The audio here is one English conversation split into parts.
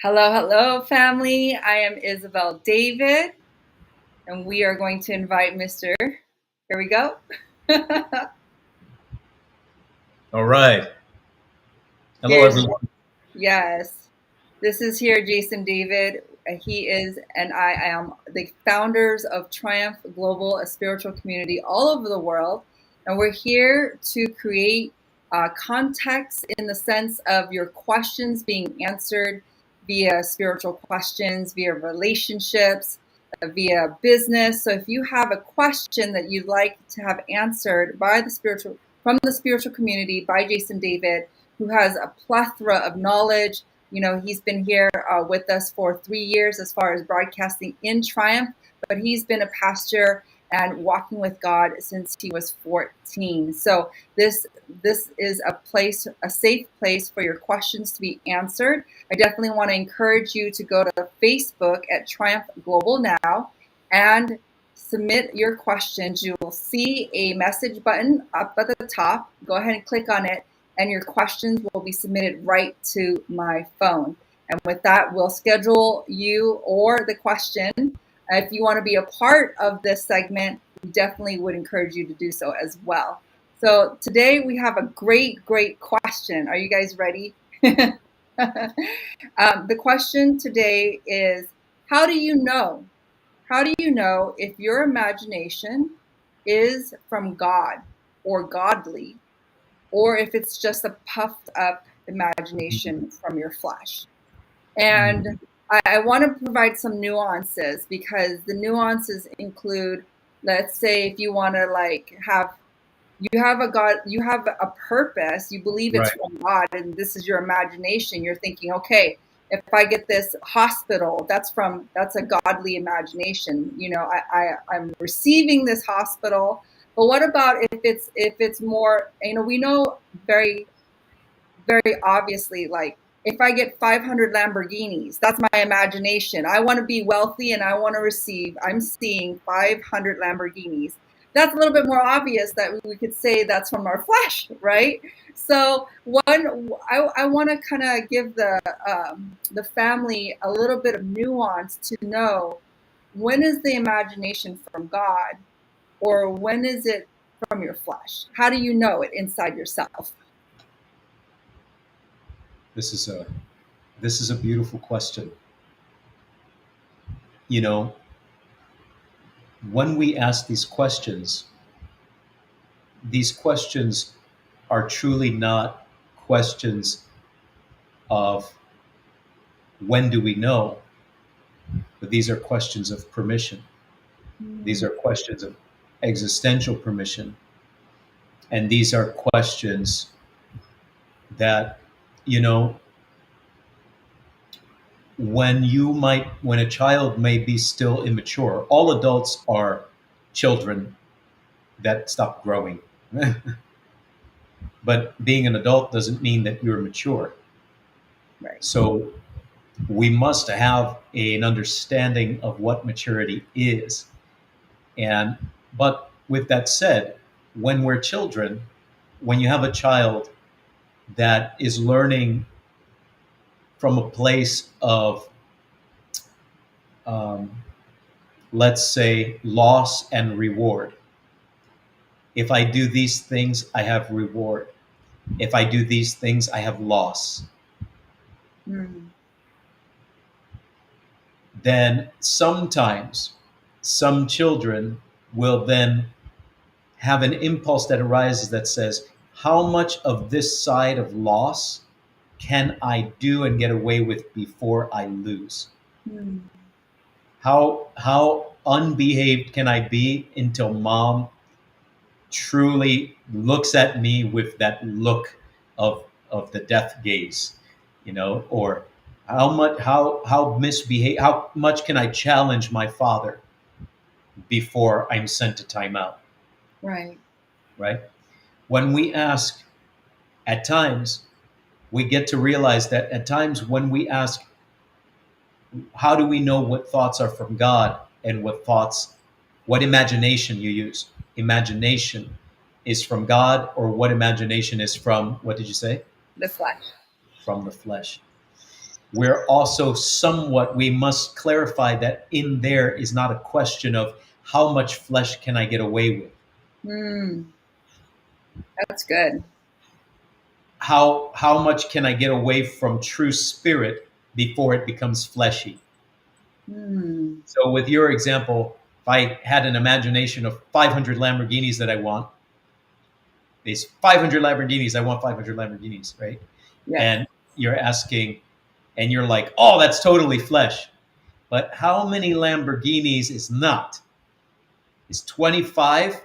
Hello, hello, family. I am Isabel David, and we are going to invite Mr. Here we go. All right. Hello, Here's, everyone. yes, this is here Jason David. He is, and I am the founders of Triumph Global, a spiritual community all over the world. And we're here to create context in the sense of your questions being answered via spiritual questions, via relationships, via business. So if you have a question that you'd like to have answered by the spiritual from the spiritual community by Jason David, who has a plethora of knowledge. You know, he's been here with us for 3 years as far as broadcasting in Triumph, but he's been a pastor and walking with God since he was 14. So this is a place, a safe place for your questions to be answered. I definitely want to encourage you to go to Facebook at Triumph Global now and submit your questions. You will see a message button up at the top. Go ahead and click on it, and your questions will be submitted right to my phone. And with that, we'll schedule you or the question. If you want to be a part of this segment, we definitely would encourage you to do so as well. So today we have a great question. Are you guys ready? The question today is, how do you know? How do you know if your imagination is from God or godly, or if it's just a puffed up imagination from your flesh? And I want to provide some nuances, because the nuances include, let's say, if you want to you have a God, you have a purpose, you believe it's Right. from God, and this is your imagination. You're thinking, okay, if I get this hospital, that's a godly imagination. You know, I'm receiving this hospital. But what about if it's more, you know, we know very obviously, like, if I get 500 Lamborghinis, that's my imagination. I want to be wealthy and I want to receive, I'm seeing 500 Lamborghinis. That's a little bit more obvious that we could say that's from our flesh, right? So I want to kind of give the family a little bit of nuance to know, when is the imagination from God, or when is it from your flesh? How do you know it inside yourself? This is a beautiful question. You know, when we ask these questions are truly not questions of when do we know, but these are questions of permission. These are questions of existential permission. And these are questions that, you know, when a child may be still immature, all adults are children that stop growing. But being an adult doesn't mean that you're mature. Right. So we must have an understanding of what maturity is. And but with that said, when we're children, when you have a child that is learning from a place of, um, let's say, loss and reward. If I do these things, I have reward. If I do these things, I have loss. Mm. Then sometimes some children will then have an impulse that arises that says, how much of this side of loss can I do and get away with before I lose? Mm. How unbehaved can I be until mom truly looks at me with that look of the death gaze, you know, or how much can I challenge my father before I'm sent to timeout, Right. right? When we ask, at times, we get to realize that at times when we ask, how do we know what thoughts are from God and what imagination you use? Imagination is from God, or what imagination is from, what did you say? The flesh. From the flesh. we're also somewhat, we must clarify that in there is not a question of how much flesh can I get away with. Mm, that's good. How much can I get away from true spirit before it becomes fleshy? Mm, So with your example, if I had an imagination of 500 Lamborghinis that I want, there's 500 Lamborghinis, I want 500 Lamborghinis, right? yes. And you're asking, and you're like, oh, that's totally flesh. But how many Lamborghinis is not? Is 25?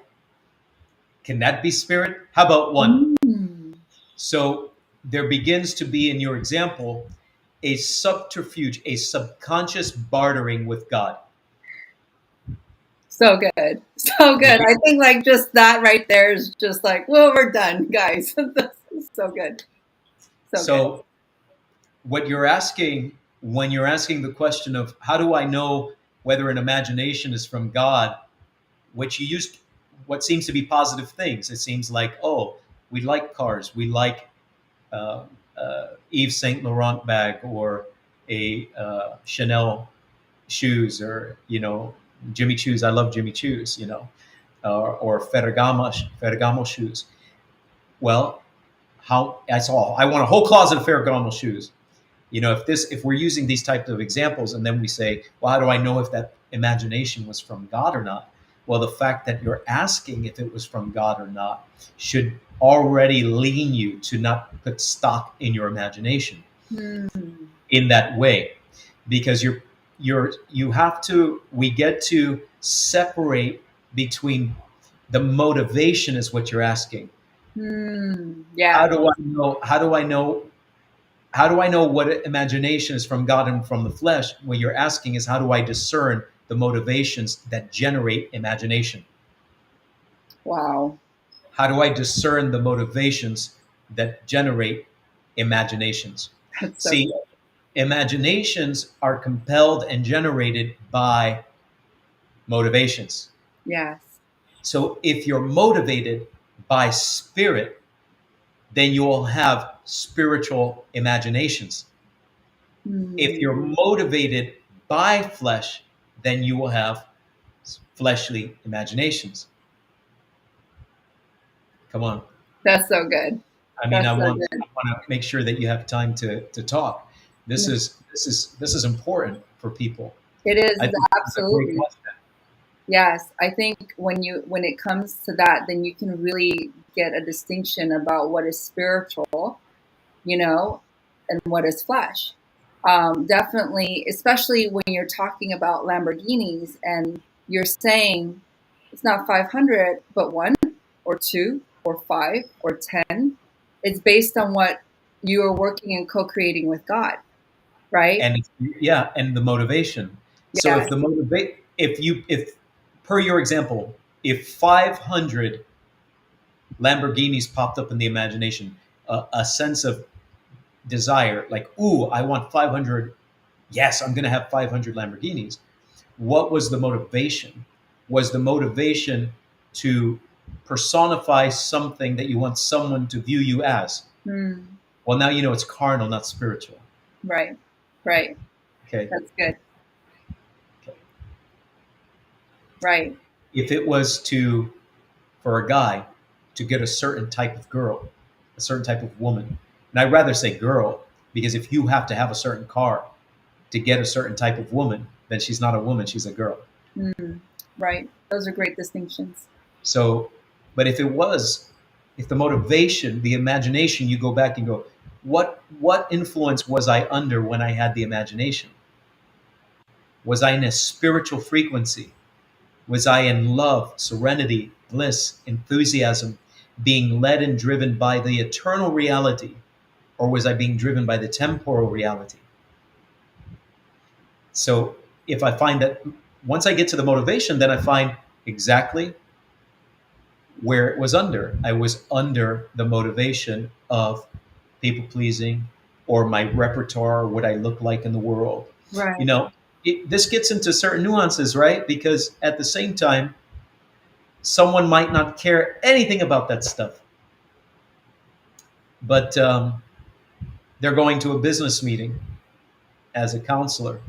Can that be spirit? How about one? Mm. So there begins to be, in your example, a subterfuge, a subconscious bartering with God. So good. So good. You- I think like just that right there is just like, well, we're done, guys. This is so good. So good. So what you're asking when you're asking the question of how do I know whether an imagination is from God, which you used what seems to be positive things. It seems like, oh, we like cars, we like uh, Yves Saint Laurent bag or a Chanel shoes, or Jimmy Choos. I love Jimmy Choos, or Ferragamo shoes. Well, how I want a whole closet of Ferragamo shoes. If we're using these types of examples, and then we say, well, how do I know if that imagination was from God or not? Well, the fact that you're asking if it was from God or not should already lean you to not put stock in your imagination Mm. in that way, because you have to we get to separate between the motivation is what you're asking. Mm. How Yeah. do I know? How do I know what imagination is from God and from the flesh? What you're asking is, how do I discern the motivations that generate imagination? Wow. How do I discern the motivations that generate imaginations? That's so See, good. imaginations are compelled and generated by motivations. Yes. So if you're motivated by spirit, then you will have spiritual imaginations. If you're Mm. motivated by flesh, then you will have fleshly imaginations. Come on. That's so good. I mean, That's I so want good. I want to make sure that you have time to talk. This is important for people. It is I think this is a great absolutely. question. Yes, I think when it comes to that, then you can really get a distinction about what is spiritual, you know, and what is flesh. Definitely, especially when you're talking about Lamborghinis and you're saying it's not 500, but one or two or five or 10. It's based on what you are working and co-creating with God, right? And yeah, and the motivation. So Yes. if per your example, if 500 Lamborghinis popped up in the imagination, a sense of desire, like, ooh, I want 500. Yes, I'm going to have 500 Lamborghinis. What was the motivation? Was the motivation to personify something that you want someone to view you as? Hmm. Well, now you know it's carnal, not spiritual. Right. Right. Okay. That's good. Okay. Right. If it was for a guy to get a certain type of girl, a certain type of woman, and I'd rather say girl, because if you have to have a certain car to get a certain type of woman, then she's not a woman, she's a girl. Mm. Right. Those are great distinctions. So, but if the motivation, the imagination, you go back and go, what influence was I under when I had the imagination? Was I in a spiritual frequency? Was I in love, serenity, bliss, enthusiasm, being led and driven by the eternal reality? Or was I being driven by the temporal reality? So if I find that once I get to the motivation, then I find exactly where it was under. I was under the motivation of people pleasing or my repertoire, what I look like in the world. You Right. know, this gets into certain nuances, right? Because at the same time, someone might not care anything about that stuff, but they're going to a business meeting as a counselor,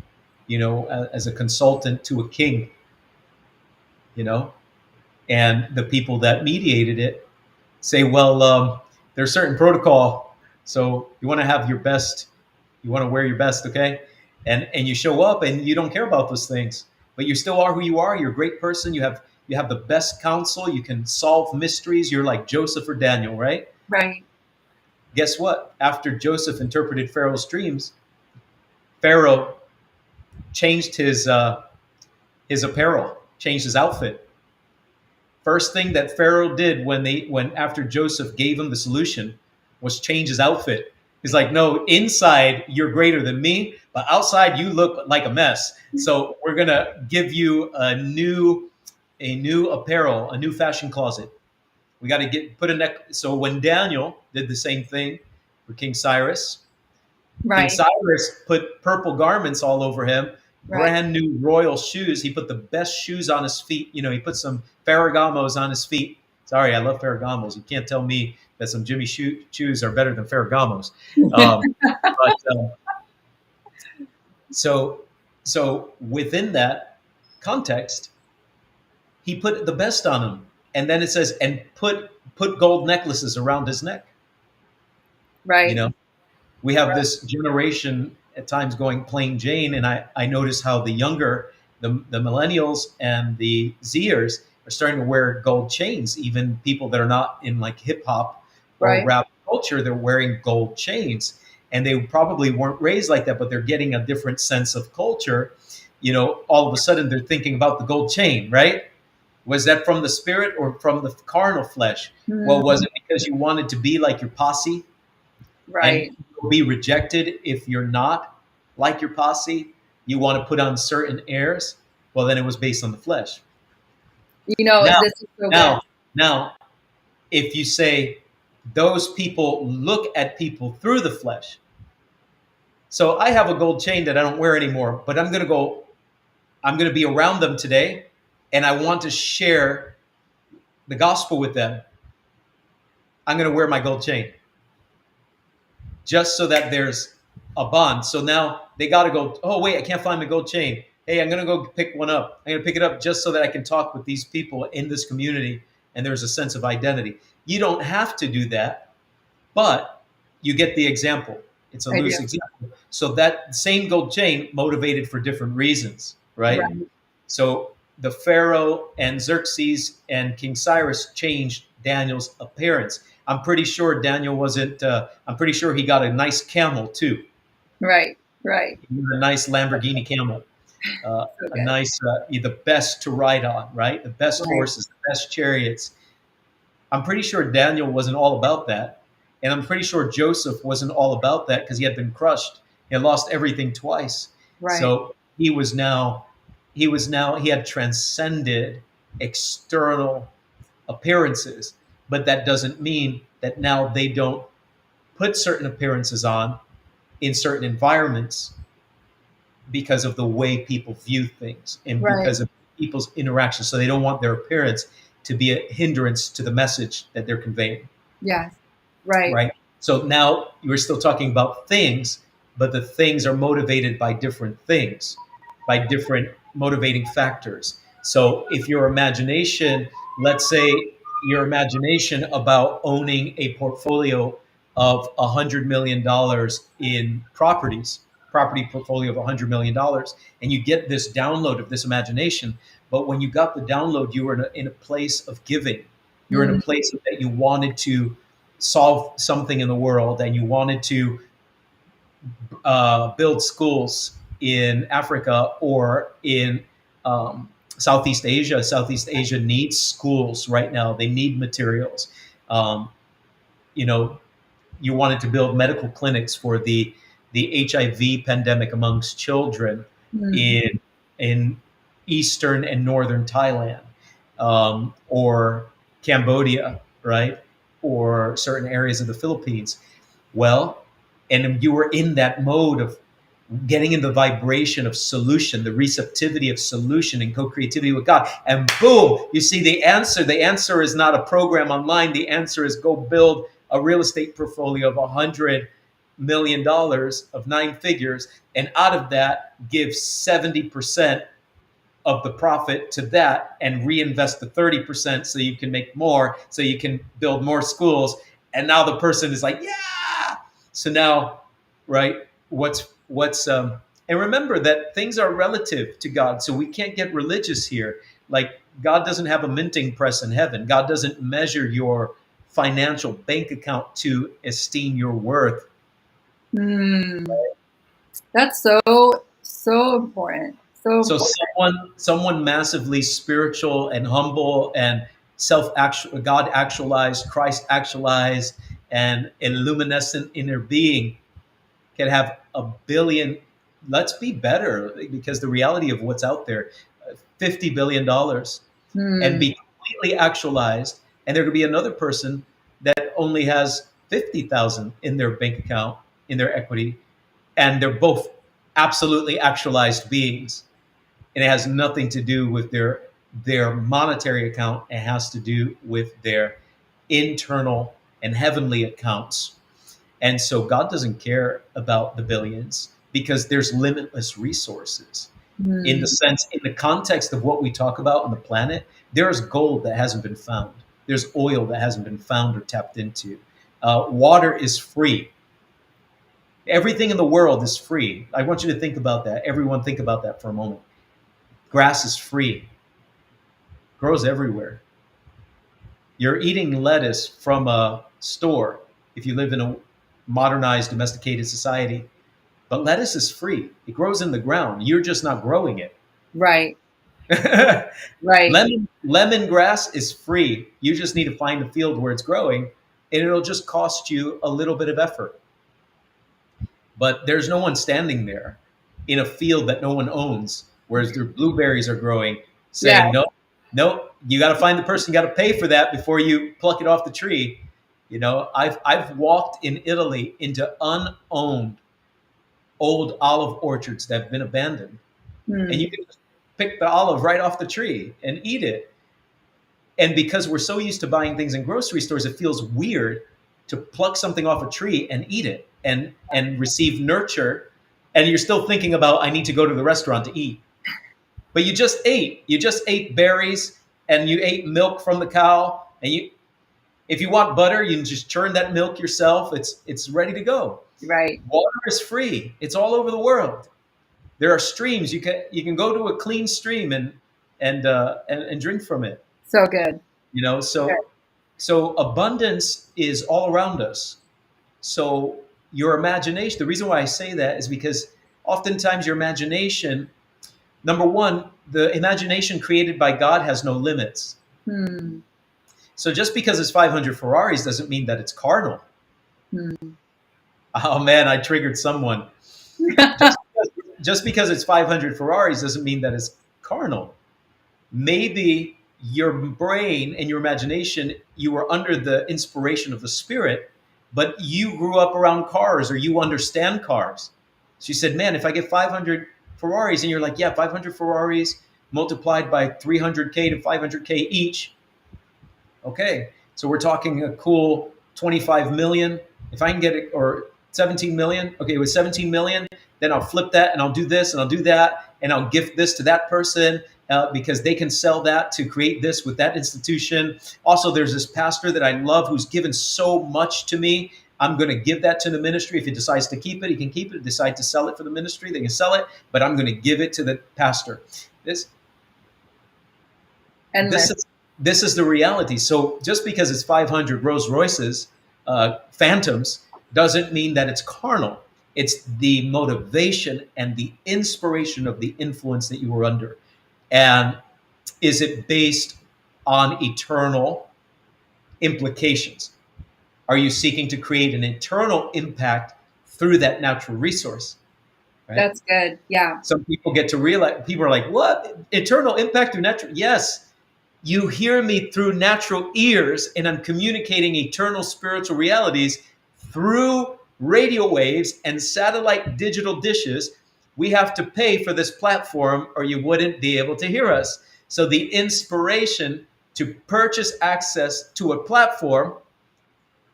as a consultant to a king, you know, and the people that mediated it say, well, there's certain protocol, so you want to have your best, you want to wear your best, okay, and you show up and you don't care about those things, but you still are who you are. You're a great person. You have the best counsel. You can solve mysteries. You're like Joseph or Daniel, right? Right. Guess what? After Joseph interpreted Pharaoh's dreams, Pharaoh changed his apparel, changed his outfit. First thing that Pharaoh did when after Joseph gave him the solution was change his outfit. He's like, no, inside you're greater than me, but outside you look like a mess. So we're gonna give you a new apparel, a new fashion closet. We got to put a neck. So when Daniel did the same thing for King Cyrus, King Right. Cyrus put purple garments all over him, Right. brand new royal shoes. He put the best shoes on his feet. He put some Ferragamos on his feet. Sorry, I love Ferragamos. You can't tell me that some Jimmy shoes are better than Ferragamos. But so within that context, he put the best on him, and then it says, and put gold necklaces around his neck. You Right. know, we have this generation at times going plain Jane, and I notice how the younger, the millennials and the Zers are starting to wear gold chains. Even people that are not in like hip hop or Right. rap culture, they're wearing gold chains, and they probably weren't raised like that, but they're getting a different sense of culture. All of a sudden they're thinking about the gold chain, right? Was that from the spirit or from the carnal flesh? Well, was Mm. it because you wanted to be like your posse? And Right. you'll be rejected if you're not like your posse. You want to put on certain airs. Well, then it was based on the flesh. Now, This is so good. now, if you say those people look at people through the flesh. So I have a gold chain that I don't wear anymore, but I'm going to be around them today, and I want to share the gospel with them. I'm going to wear my gold chain just so that there's a bond. So now they got to go, oh, wait, I can't find my gold chain. Hey, I'm going to go pick one up. I'm going to pick it up just so that I can talk with these people in this community, and there's a sense of identity. You don't have to do that, but you get the example. It's a I do. loose example. So that same gold chain motivated for different reasons, right? Right. So the Pharaoh and Xerxes and King Cyrus changed Daniel's appearance. I'm pretty sure Daniel wasn't. I'm pretty sure he got a nice camel too, Right. Right. a nice Lamborghini camel, So a good. nice, the best to ride on, right? The best Right. horses, the best chariots. I'm pretty sure Daniel wasn't all about that, and I'm pretty sure Joseph wasn't all about that because he had been crushed. He had lost everything twice. Right. So he had transcended external appearances, but that doesn't mean that now they don't put certain appearances on in certain environments because of the way people view things and Right. because of people's interactions. So they don't want their appearance to be a hindrance to the message that they're conveying. Yes. Right. Right. So now you're still talking about things, but the things are motivated by different things, by different motivating factors. So if your imagination, let's say your imagination about owning a portfolio of $100 million in property portfolio of $100 million, and you get this download of this imagination, but when you got the download, you were in a place of giving. You're in a Mm. place that you wanted to solve something in the world, and you wanted to build schools in Africa or in Southeast Asia. Southeast Asia needs schools right now. They need materials. Um, you know, you wanted to build medical clinics for the HIV pandemic amongst children Mm. in eastern and northern Thailand, or Cambodia, right, or certain areas of the Philippines. Well, and you were in that mode of getting in the vibration of solution, the receptivity of solution and co-creativity with God. And boom, you see the answer. The answer is not a program online. The answer is go build a real estate portfolio of $100 $9 million of 9 figures, and out of that, give 70% of the profit to that and reinvest the 30% so you can make more, so you can build more schools. And now the person is like, yeah. So now, right, and remember that things are relative to God. So we can't get religious here. Like, God doesn't have a minting press in heaven. God doesn't measure your financial bank account to esteem your worth. Hmm. That's so important. So So important. someone massively spiritual and humble and God actualized, Christ actualized, and illuminescent in their being can have a billion. Let's be better, because the reality of what's out there, $50 billion, and Hmm. be completely actualized, and there could be another person that only has 50,000 in their bank account, in their equity, and they're both absolutely actualized beings, and it has nothing to do with their monetary account. It has to do with their internal and heavenly accounts. And so God doesn't care about the billions, because there's limitless resources. In the Hmm. sense, in the context of what we talk about on the planet, there's gold that hasn't been found. There's oil that hasn't been found or tapped into. Water is free. Everything in the world is free. I want you to think about that. Everyone, think about that for a moment. Grass is free, grows everywhere. You're eating lettuce from a store if you live in a modernized, domesticated society, but lettuce is free. It grows in the ground. You're just not growing it. Right. Right. Lemongrass is free. You just need to find a field where it's growing, and it'll just cost you a little bit of effort. But there's no one standing there in a field that no one owns, whereas their blueberries are growing, Yeah. saying, no, no, you got to find the person, you got to pay for that before you pluck it off the tree. I've walked in Italy into unowned old olive orchards that have been abandoned, and Hmm. you can just pick the olive right off the tree and eat it. And because we're so used to buying things in grocery stores, it feels weird to pluck something off a tree and eat it and receive nurture. And you're still thinking about, I need to go to the restaurant to eat. But you just ate. You just ate berries, and you ate milk from the cow. And if you want butter, you can just churn that milk yourself. It's ready to go. Right. Water is free. It's all over the world. There are streams. You can go to a clean stream and drink from it. So good. You know, Good. so abundance is all around us. So your imagination, the reason why I say that is because oftentimes your imagination, number one, the imagination created by God has no limits. Hmm. So just because it's 500 Ferraris doesn't mean that it's carnal. Hmm. Oh man, I triggered someone. Just, just because it's 500 Ferraris doesn't mean that it's carnal. Maybe your brain and your imagination, you were under the inspiration of the spirit, but you grew up around cars, or you understand cars. So you said, man, if I get 500 Ferraris, and you're like, yeah, 500 Ferraris multiplied by 300K to 500K each. Okay, so we're talking a cool 25 million. If I can get it, or 17 million. Okay, with 17 million, then I'll flip that, and I'll do this, and I'll do that, and I'll gift this to that person, because they can sell that to create this with that institution. Also, there's this pastor that I love who's given so much to me. I'm going to give that to the ministry. If he decides to keep it, he can keep it. Decide to sell it for the ministry, they can sell it. But I'm going to give it to the pastor. This this Endless. is this is the reality. So just because it's 500 Rolls Royces, Phantoms, doesn't mean that it's carnal. It's the motivation and the inspiration of the influence that you were under. And is it based on eternal implications? Are you seeking to create an eternal impact through that natural resource? Right? That's good. Yeah. Some people get to realize, people are like, what? Eternal impact through natural? Yes. You hear me through natural ears, and I'm communicating eternal spiritual realities through radio waves and satellite digital dishes. We have to pay for this platform, or you wouldn't be able to hear us. So the inspiration to purchase access to a platform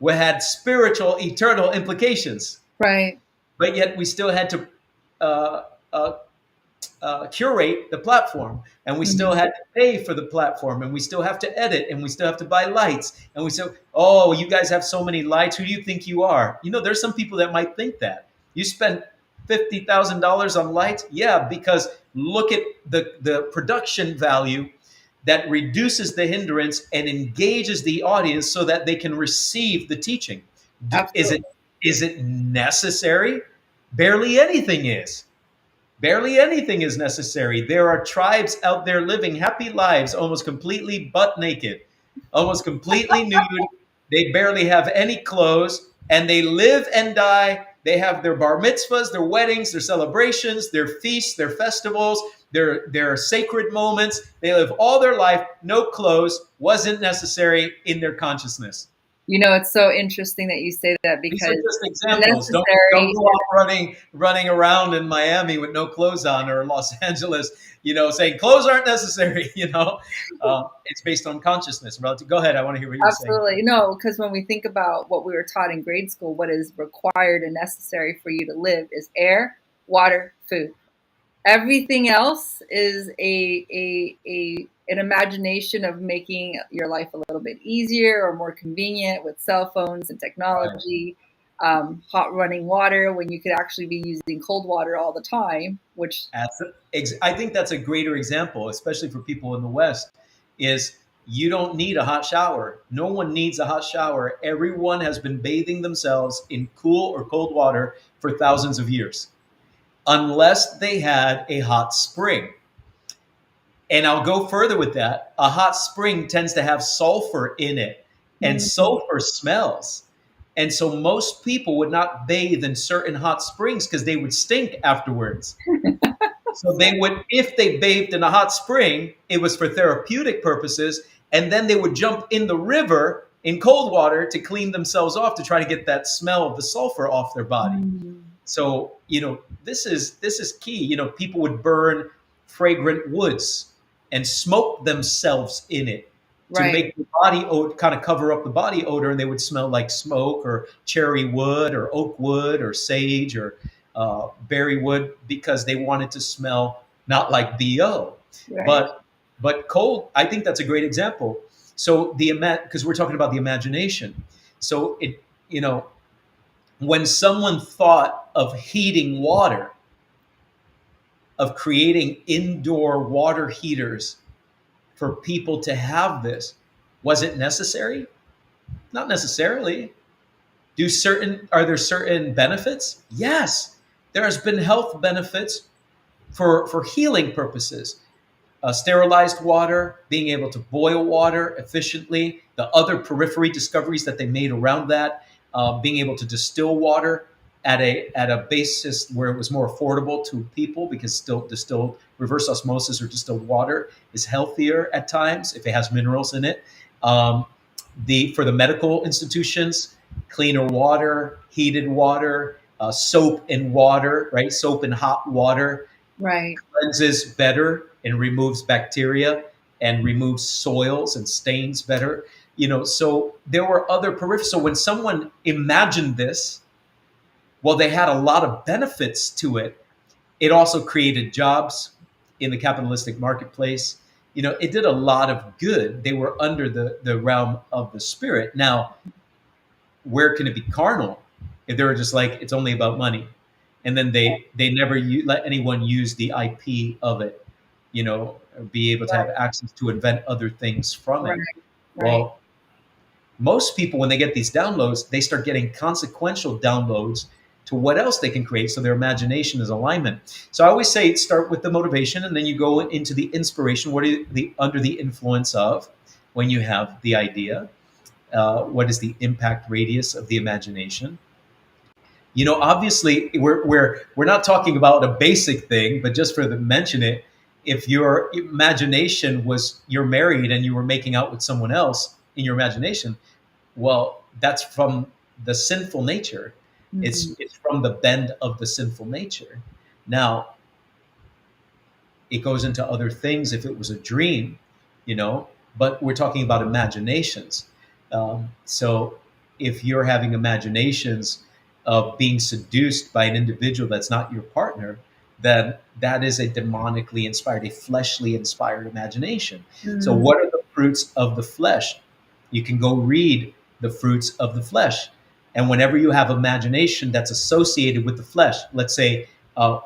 had spiritual, eternal implications. Right. but yet we still had to uh, uh, curate the platform, and we still Mhm. had to pay for the platform, and we still have to edit, and we still have to buy lights, and we still, oh, you guys have so many lights, who do you think you are? There's some people that might think that you spent $50,000 on lights. Yeah, because look at the production value that reduces the hindrance and engages the audience so that they can receive the teaching. Is it Absolutely. is it necessary? Barely anything is. Barely anything is necessary. There are tribes out there living happy lives, almost completely butt naked, almost completely nude. They barely have any clothes, and they live and die. They have their bar mitzvahs, their weddings, their celebrations, their feasts, their festivals, their sacred moments. They live all their life, no clothes, wasn't necessary in their consciousness. It's so interesting that you say that These are because just the examples. Don't necessary, go off running around in Miami with no clothes on, or Los Angeles, saying clothes aren't necessary. It's based on consciousness. Go ahead. I want to hear what you're saying. absolutely. No, because when we think about what we were taught in grade school, what is required and necessary for you to live is air, water, food. Everything else is an imagination of making your life a little bit easier or more convenient with cell phones and Right. technology, hot running water when you could actually be using cold water all the time, which I think that's a greater example, especially for people in the West, is you don't need a hot shower. No one needs a hot shower. Everyone has been bathing themselves in cool or cold water for thousands of years, unless they had a hot spring. And I'll go further with that. A hot spring tends to have sulfur in it, and mm, sulfur smells. And so most people would not bathe in certain hot springs because they would stink afterwards. So they would, if they bathed in a hot spring, it was for therapeutic purposes, and then they would jump in the river in cold water to clean themselves off to try to get that smell of the sulfur off their body. mm, So this is key. People would burn fragrant woods and smoke themselves in it to right, make the body odor, kind of cover up the body odor, and they would smell like smoke or cherry wood or oak wood or sage or berry wood, because they wanted to smell not like bo. right, But cold, I think that's a great example. So because we're talking about the imagination. So you know when someone thought of heating water, of creating indoor water heaters for people to have this, was it necessary? Not necessarily. Are there certain benefits? Yes. There has been health benefits for healing purposes. Sterilized water, being able to boil water efficiently, the other periphery discoveries that they made around that, being able to distill water at a basis where it was more affordable to people, because still distilled reverse osmosis or distilled water is healthier at times if it has minerals in it. Um, for the medical institutions, cleaner water, heated water, soap and water, right? Soap and hot water right, cleanses better and removes bacteria and removes soils and stains better. So there were other peripheral. So when someone imagined this, well, they had a lot of benefits to it. It also created jobs in the capitalistic marketplace. It did a lot of good. They were under the realm of the spirit. Now, where can it be carnal if they were just like, it's only about money? And then they never let anyone use the IP of it, be able to have right, access to invent other things from right, it. right. Well, most people, when they get these downloads, they start getting consequential downloads to what else they can create. So their imagination is alignment. So I always say start with the motivation, and then you go into the inspiration. What are the under the influence of when you have the idea? What is the impact radius of the imagination? Obviously, we're not talking about a basic thing, but just for the mention it, if your imagination was you're married and you were making out with someone else in your imagination, well, that's from the sinful nature. Mhm. It's from the bend of the sinful nature. Now, it goes into other things if it was a dream, but we're talking about imaginations. So if you're having imaginations of being seduced by an individual that's not your partner, then that is a demonically inspired, a fleshly inspired imagination. So, Mm. what are the fruits of the flesh? You can go read the fruits of the flesh. And whenever you have imagination that's associated with the flesh, let's say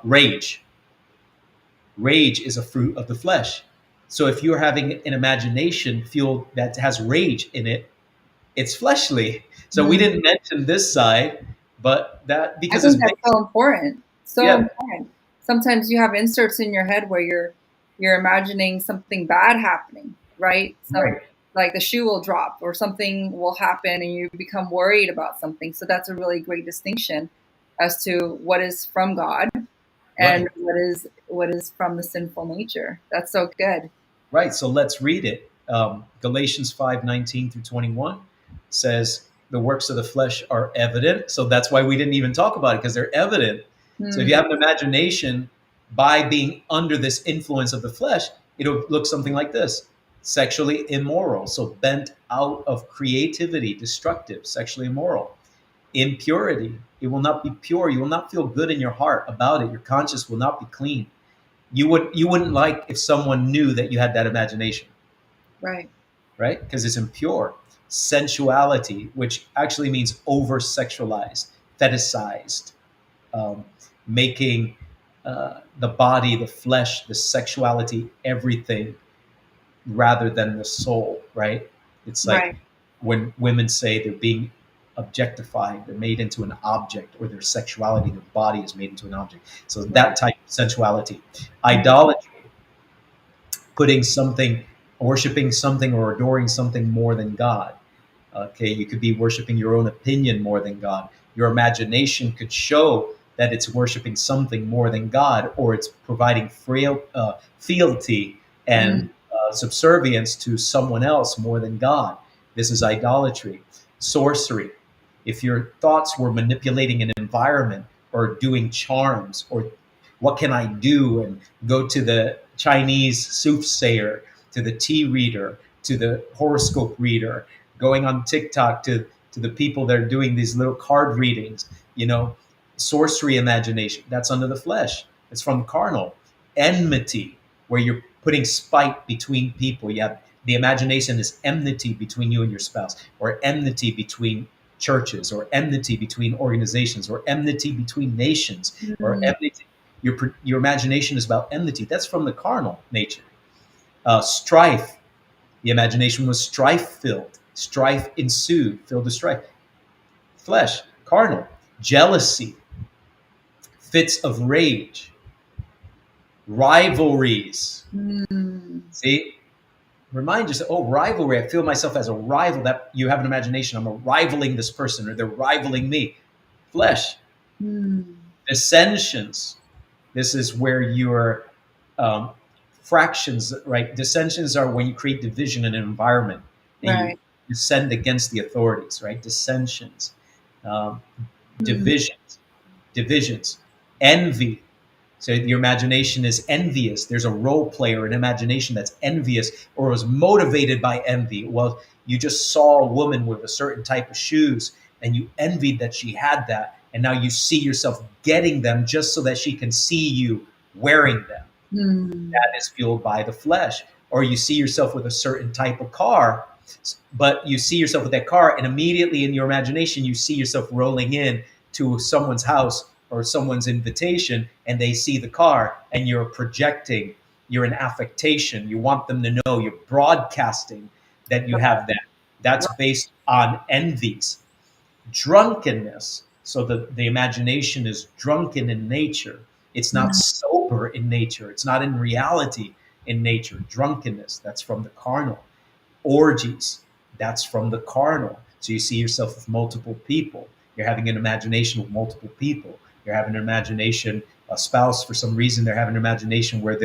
rage, rage is a fruit of the flesh. So if you're having an imagination fueled that has rage in it, it's fleshly. So we Mm. didn't mention this side, but that I because it's think that's based, so important. So yeah, important. Sometimes you have inserts in your head where you're imagining something bad happening, right? Some right, like the shoe will drop or something will happen and you become worried about something. So that's a really great distinction as to what is from God and right. what is from the sinful nature. That's so good. Right. So let's read it. Galatians 5:19-21 says the works of the flesh are evident. So that's why we didn't even talk about it, because they're evident. So if you Mm. have an imagination by being under this influence of the flesh, it'll look something like this: sexually immoral, so bent out of creativity, destructive, sexually immoral, impurity. It will not be pure. You will not feel good in your heart about it. Your conscience will not be clean. You wouldn't like if someone knew that you had that imagination, Right. right? Because it's impure. Sensuality, which actually means over sexualized, fetishized, um, making the body, the flesh, the sexuality, everything rather than the soul, right? It's like Right. when women say they're being objectified, they're made into an object, or their sexuality, their body is made into an object. So that Right. type of sensuality. Mm. Idolatry, putting something, worshiping something or adoring something more than God. Okay, you could be worshiping your own opinion more than God. Your imagination could show that it's worshiping something more than God, or it's providing fealty and Mm. subservience to someone else more than God. This is idolatry. Sorcery. If your thoughts were manipulating an environment or doing charms or what can I do, and go to the Chinese soothsayer, to the tea reader, to the horoscope reader, going on TikTok to the people that are doing these little card readings, sorcery imagination, that's under the flesh. It's from carnal. Enmity, where you're putting spite between people. You have the imagination is enmity between you and your spouse, or enmity between churches, or enmity between organizations, or enmity between nations, or Mm. enmity. Your imagination is about enmity. That's from the carnal nature. Strife, the imagination was strife filled. Strife ensued, filled with strife. Flesh, carnal. Jealousy, fits of rage, rivalries. Mm. See, remind yourself, oh, rivalry. I feel myself as a rival. That you have an imagination. I'm a rivaling this person, or they're rivaling me. Flesh, Mm. dissensions. This is where your um, fractions, right? Dissensions are when you create division in an environment and you Right. dissent against the authorities, right? Dissensions, um, Mm. divisions, divisions, envy. So your imagination is envious. There's a role player in imagination that's envious or was motivated by envy. Well, you just saw a woman with a certain type of shoes and you envied that she had that. And now you see yourself getting them just so that she can see you wearing them. Mm. That is fueled by the flesh. Or you see yourself with a certain type of car, but you see yourself with that car, and immediately in your imagination, you see yourself rolling in to someone's house or someone's invitation, and they see the car, and you're projecting, you're in affectation. You want them to know, you're broadcasting that you have that. That's Right. based on envies. Drunkenness. So the imagination is drunken in nature. It's not Mm. sober in nature. It's not in reality in nature. Drunkenness, that's from the carnal. Orgies, that's from the carnal. So you see yourself with multiple people. You're having an imagination with multiple people. You're having an imagination, a spouse, for some reason, they're having an imagination where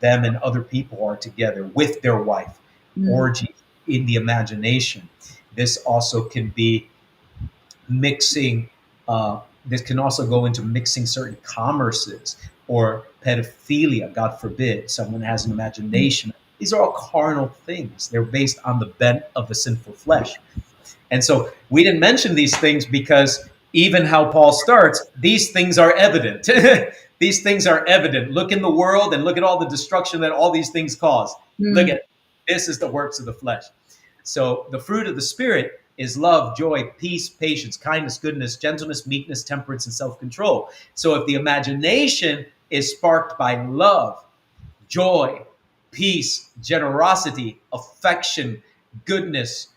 them and other people are together with their wife. Mm. Orgies in the imagination. This also can be mixing. This can also go into mixing certain commerces or pedophilia. God forbid someone has an imagination. These are all carnal things. They're based on the bent of the sinful flesh. And so we didn't mention these things because even how Paul starts, these things are evident. These things are evident. Look in the world and look at all the destruction that all these things cause. Look Mm. at this is the works of the flesh. So the fruit of the Spirit is love, joy, peace, patience, kindness, goodness, gentleness, meekness, temperance, and self-control. So if the imagination is sparked by love, joy, peace, generosity, affection, goodness,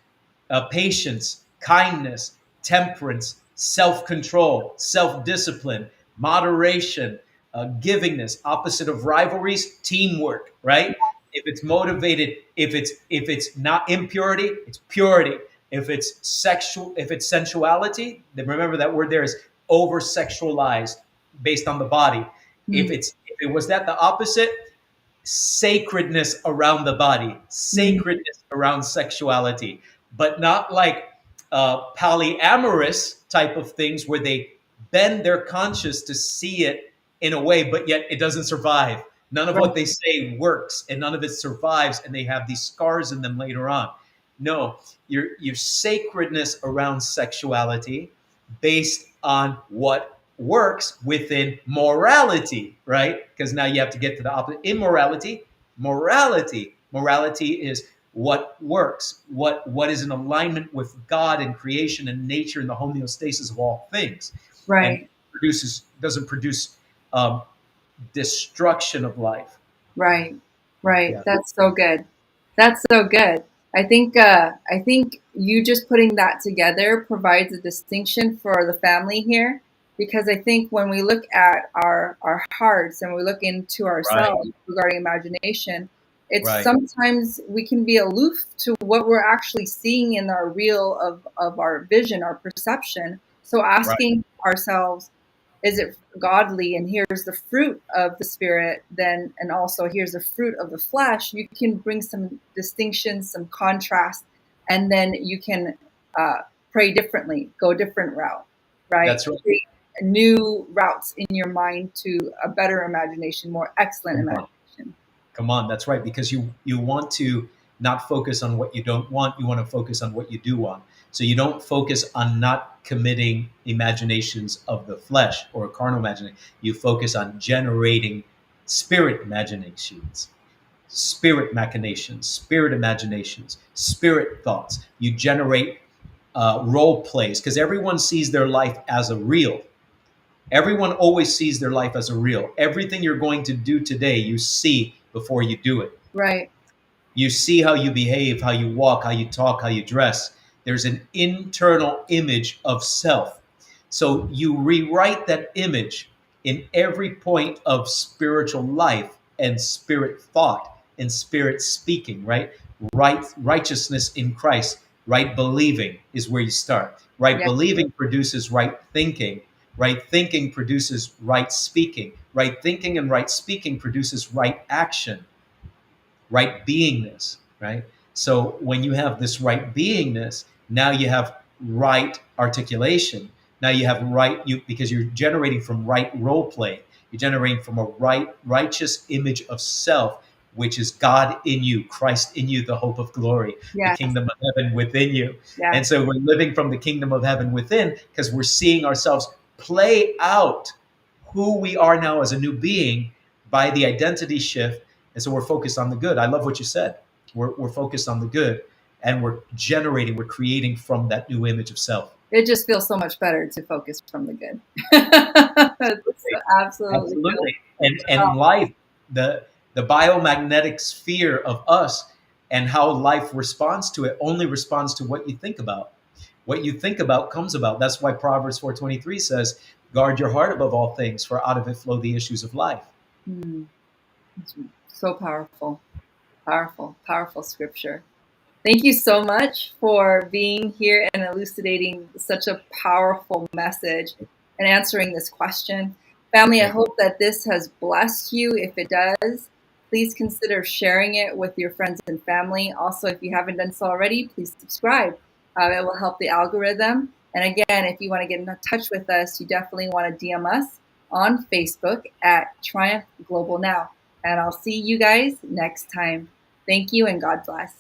patience, kindness, temperance, self control, self discipline, moderation, givingness, opposite of rivalries, teamwork, right? If it's motivated, if it's not impurity, it's purity. If it's sensuality, then remember that word there is over sexualized based on the body. Mm. If it was that the opposite, sacredness around the body, Mm. sacredness around sexuality, but not like polyamorous type of things where they bend their conscience to see it in a way, but yet it doesn't survive. None of Right. what they say works, and none of it survives, and they have these scars in them later on. No, your sacredness around sexuality based on what works within morality, right? Because now you have to get to the opposite. Immorality, morality. Morality is what works, what is in alignment with God and creation and nature and the homeostasis of all things, and Right. doesn't produce um, destruction of life. Right. Right. Yeah, That's so good. That's so good. I think you just putting that together provides a distinction for the family here, because I think when we look at our hearts and we look into right, ourselves regarding imagination, it's right, sometimes we can be aloof to what we're actually seeing in our real of our vision, our perception. So right. asking ourselves, is it godly, and here's the fruit of the spirit, then, and also here's the fruit of the flesh, you can bring some distinction, some contrast, and then you can uh, pray differently, go a different route, right? That's right. Create new routes in your mind to a better imagination, more excellent Come on. imagination. Come on, that's right. Because you want to not focus on what you don't want. You want to focus on what you do want. So you don't focus on not committing imaginations of the flesh or carnal imagination. You focus on generating spirit imaginations, spirit machinations, spirit imaginations, spirit thoughts. You generate role plays because everyone sees their life as a real. Everyone always sees their life as a real. Everything you're going to do today, you see before you do it. Right. You see how you behave, how you walk, how you talk, how you dress. There's an internal image of self. So you rewrite that image in every point of spiritual life and spirit thought and spirit speaking, right? Righteousness in Christ, right believing is where you start. Right Yeah. believing produces right thinking. Right thinking produces right speaking. Right thinking and right speaking produces right action, right beingness, right? So when you have this right beingness, now you have right articulation. Now you have right you because you're generating from right role play. You're generating from a righteous image of self, which is God in you, Christ in you, the hope of glory, the Yes. kingdom of heaven within you. And Yes. so we're living from the kingdom of heaven within because we're seeing ourselves play out who we are now as a new being by the identity shift, and so we're focused on the good. I love what you said. We're focused on the good, and we're creating from that new image of self. It just feels so much better to focus from the good. It's Absolutely. absolutely feels. Absolutely. And life, the biomagnetic sphere of us and how life responds to it only responds to what you think about. What you think about comes about. That's why Proverbs 4:23 says, guard your heart above all things, for out of it flow the issues of life. Mm, it's so powerful, powerful, powerful scripture. Thank you so much for being here and elucidating such a powerful message and answering this question. Family, I Thank you. hope that this has blessed you. If it does, please consider sharing it with your friends and family. Also, if you haven't done so already, please subscribe. It will help the algorithm. And again, if you want to get in touch with us, you definitely want to DM us on Facebook at Triumph Global Now. And I'll see you guys next time. Thank you and God bless.